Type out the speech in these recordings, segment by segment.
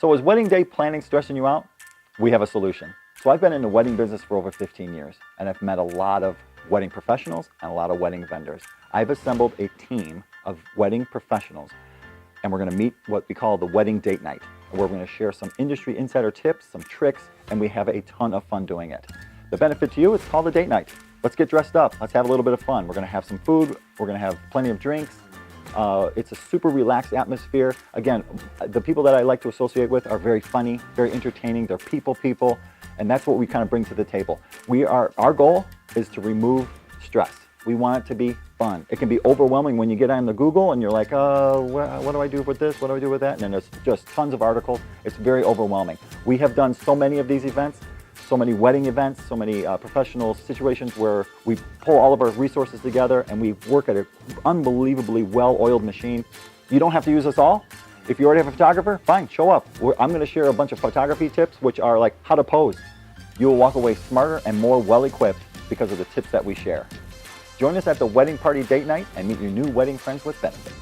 So is wedding day planning stressing you out? We have a solution. So I've been in the wedding business for over 15 years, and I've met a lot of wedding professionals and a lot of wedding vendors. I've assembled a team of wedding professionals, and we're gonna meet what we call the wedding date night, where we're gonna share some industry insider tips, some tricks, and we have a ton of fun doing it. The benefit to you is called the date night. Let's get dressed up. Let's have a little bit of fun. We're gonna have some food. We're gonna have plenty of drinks. It's a super relaxed atmosphere. Again, the people that I like to associate with are very funny, very entertaining. They're people, and that's what we kind of bring to the table. Our goal is to remove stress. We want it to be fun. It can be overwhelming when you get on the Google and you're like, what do I do with this? What do I do with that? And then there's just tons of articles. It's very overwhelming. We have done so many of these events, so many wedding events, so many professional situations where we pull all of our resources together and we work at an unbelievably well-oiled machine. You don't have to use us all. If you already have a photographer, fine, show up. I'm gonna share a bunch of photography tips, which are like how to pose. You will walk away smarter and more well-equipped because of the tips that we share. Join us at the wedding party date night and meet your new wedding friends with benefits.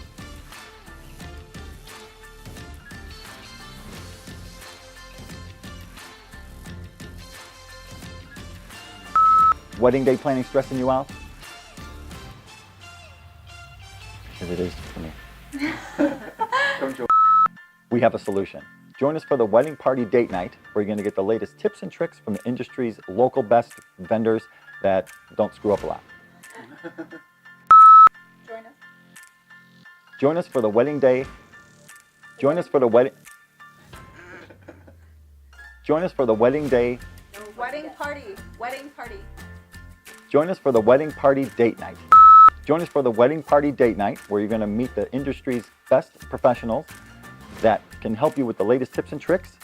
Wedding day planning stressing you out? Because it is for me. We have a solution. Join us for the wedding party date night, where you're going to get the latest tips and tricks from the industry's local best vendors that don't screw up a lot. Join us. Join us for the wedding day. Join us for the wedding. Join us for the wedding day. Wedding party. Wedding party. Join us for the wedding party date night. Join us for the wedding party date night, where you're going to meet the industry's best professionals that can help you with the latest tips and tricks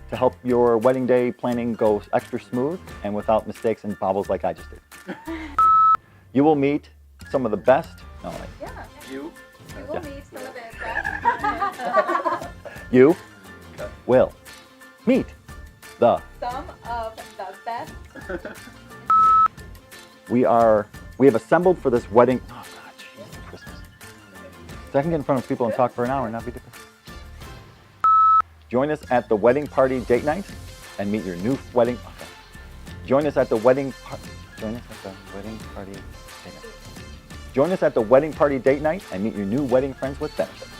to help your wedding day planning go extra smooth and without mistakes and bobbles like I just did. You will meet some of the best. No, like, Yeah. You? You will meet some of the best. you will meet the. Some of the best. We have assembled for this wedding. Oh God, Jesus, Christmas. So I can get in front of people and talk for an hour and not be different. Join us at the wedding party date night and meet your new wedding. Okay. Join us at the wedding. Join us at the wedding party date night. Join us at the wedding party date night and meet your new wedding friends with benefits.